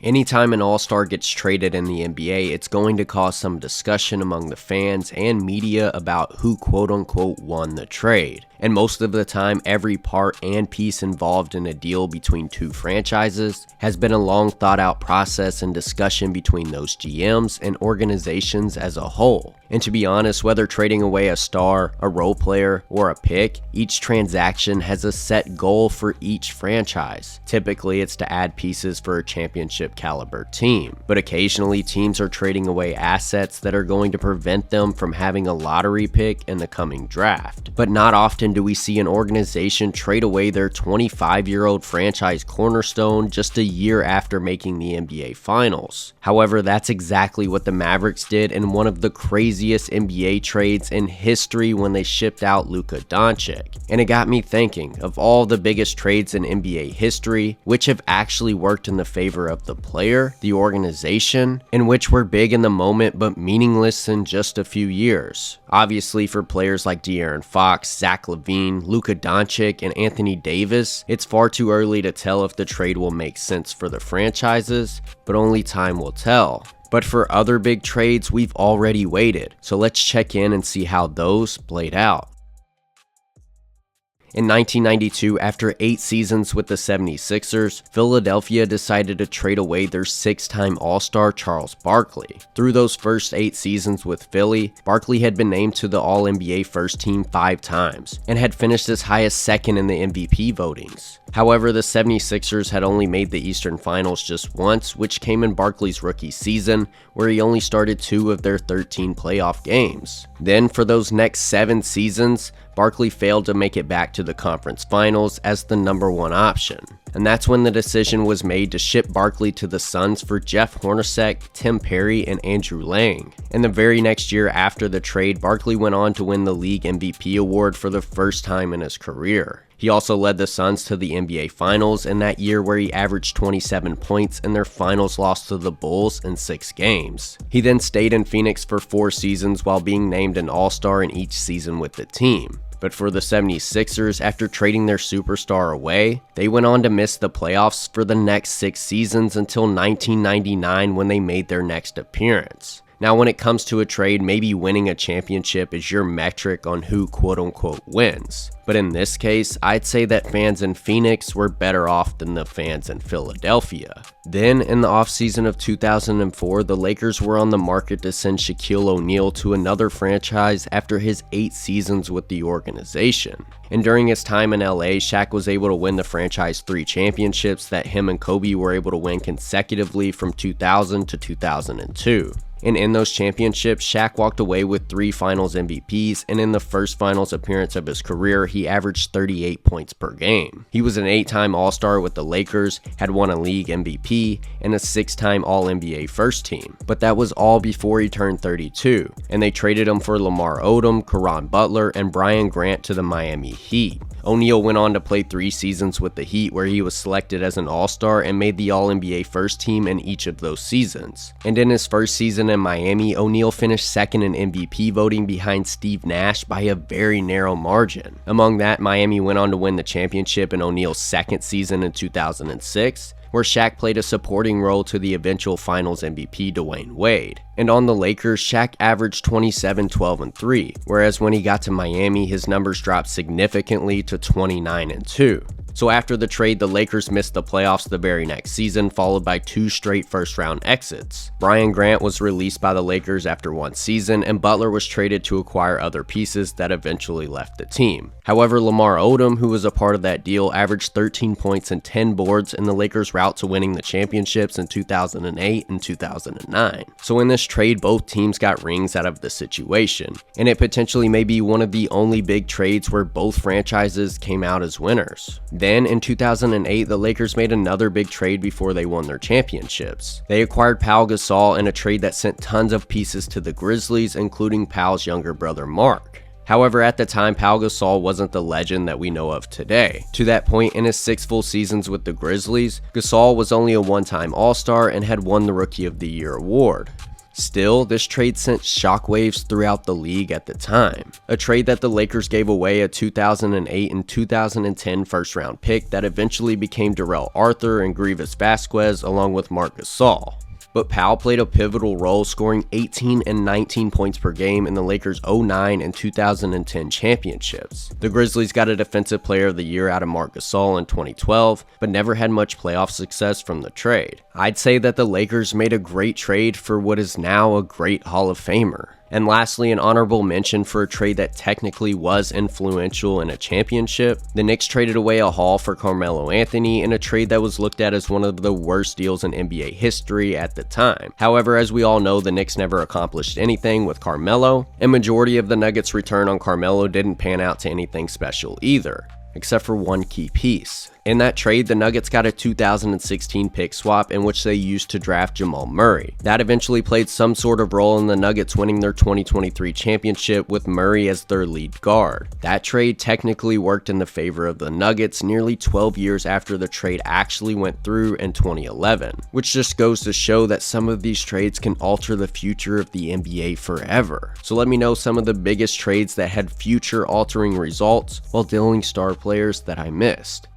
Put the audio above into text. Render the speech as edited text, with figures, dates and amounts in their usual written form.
Anytime an all-star gets traded in the NBA, it's going to cause some discussion among the fans and media about who quote-unquote won the trade. And most of the time, every part and piece involved in a deal between two franchises has been a long thought out process and discussion between those GMs and organizations as a whole. And to be honest, whether trading away a star, a role player, or a pick, each transaction has a set goal for each franchise. Typically, it's to add pieces for a championship caliber team, but occasionally teams are trading away assets that are going to prevent them from having a lottery pick in the coming draft. But not often do we see an organization trade away their 25-year-old franchise cornerstone just a year after making the NBA Finals. However, that's exactly what the Mavericks did in one of the craziest NBA trades in history when they shipped out Luka Doncic. And it got me thinking, of all the biggest trades in NBA history, which have actually worked in the favor of the player, the organization, and which were big in the moment but meaningless in just a few years. Obviously, for players like De'Aaron Fox, Zach LaVine, Luka Doncic, and Anthony Davis, it's far too early to tell if the trade will make sense for the franchises, but only time will tell. But for other big trades, we've already waited, so let's check in and see how those played out. In 1992, after 8 seasons with the 76ers, Philadelphia decided to trade away their 6-time All-Star Charles Barkley. Through those first 8 seasons with Philly, Barkley had been named to the All-NBA First Team 5 times, and had finished as high as second in the MVP votings. However, the 76ers had only made the Eastern Finals just once, which came in Barkley's rookie season, where he only started 2 of their 13 playoff games. Then, for those next 7 seasons, Barkley failed to make it back to the conference finals as the #1 option. And that's when the decision was made to ship Barkley to the Suns for Jeff Hornacek, Tim Perry, and Andrew Lang. And the very next year after the trade, Barkley went on to win the league MVP award for the first time in his career. He also led the Suns to the NBA Finals in that year, where he averaged 27 points in their finals loss to the Bulls in 6 games. He then stayed in Phoenix for 4 seasons while being named an All-Star in each season with the team. But for the 76ers, after trading their superstar away, they went on to miss the playoffs for the next 6 seasons until 1999, when they made their next appearance. Now, when it comes to a trade, maybe winning a championship is your metric on who quote-unquote wins. But in this case, I'd say that fans in Phoenix were better off than the fans in Philadelphia. Then, in the offseason of 2004, the Lakers were on the market to send Shaquille O'Neal to another franchise after his 8 seasons with the organization. And during his time in LA, Shaq was able to win the franchise 3 championships that him and Kobe were able to win consecutively from 2000 to 2002. And in those championships, Shaq walked away with 3 finals MVPs, and in the first finals appearance of his career, he averaged 38 points per game. He was an 8-time All-Star with the Lakers, had won a league MVP, and a 6-time All-NBA first team. But that was all before he turned 32, and they traded him for Lamar Odom, Caron Butler, and Brian Grant to the Miami Heat. O'Neal went on to play 3 seasons with the Heat, where he was selected as an All-Star and made the All-NBA first team in each of those seasons. And in his first season in Miami, O'Neal finished second in MVP voting behind Steve Nash by a very narrow margin. Among that, Miami went on to win the championship in O'Neal's second season in 2006, where Shaq played a supporting role to the eventual finals MVP Dwayne Wade. And on the Lakers, Shaq averaged 27, 12, and 3, whereas when he got to Miami, his numbers dropped significantly to 29 and 2. So after the trade, the Lakers missed the playoffs the very next season, followed by 2 straight first-round exits. Brian Grant was released by the Lakers after 1 season, and Butler was traded to acquire other pieces that eventually left the team. However, Lamar Odom, who was a part of that deal, averaged 13 points and 10 boards in the Lakers' route to winning the championships in 2008 and 2009. So in this trade, both teams got rings out of the situation, and it potentially may be one of the only big trades where both franchises came out as winners. Then, in 2008, the Lakers made another big trade before they won their championships. They acquired Pau Gasol in a trade that sent tons of pieces to the Grizzlies, including Pau's younger brother Mark. However, at the time, Pau Gasol wasn't the legend that we know of today. To that point, in his 6 full seasons with the Grizzlies, Gasol was only a 1-time All-Star and had won the Rookie of the Year award. Still, this trade sent shockwaves throughout the league at the time. A trade that the Lakers gave away a 2008 and 2010 first-round pick that eventually became Darrell Arthur and Grievous Vasquez along with Marc Gasol. But Powell played a pivotal role, scoring 18 and 19 points per game in the Lakers' 09 and 2010 championships. The Grizzlies got a Defensive Player of the Year out of Marc Gasol in 2012, but never had much playoff success from the trade. I'd say that the Lakers made a great trade for what is now a great Hall of Famer. And lastly, an honorable mention for a trade that technically was influential in a championship. The Knicks traded away a haul for Carmelo Anthony in a trade that was looked at as one of the worst deals in NBA history at the time. However, as we all know, the Knicks never accomplished anything with Carmelo, and majority of the Nuggets' return on Carmelo didn't pan out to anything special either, except for one key piece. In that trade, the Nuggets got a 2016 pick swap in which they used to draft Jamal Murray. That eventually played some sort of role in the Nuggets winning their 2023 championship with Murray as their lead guard. That trade technically worked in the favor of the Nuggets nearly 12 years after the trade actually went through in 2011, which just goes to show that some of these trades can alter the future of the NBA forever. So let me know some of the biggest trades that had future altering results while dealing star players that I missed.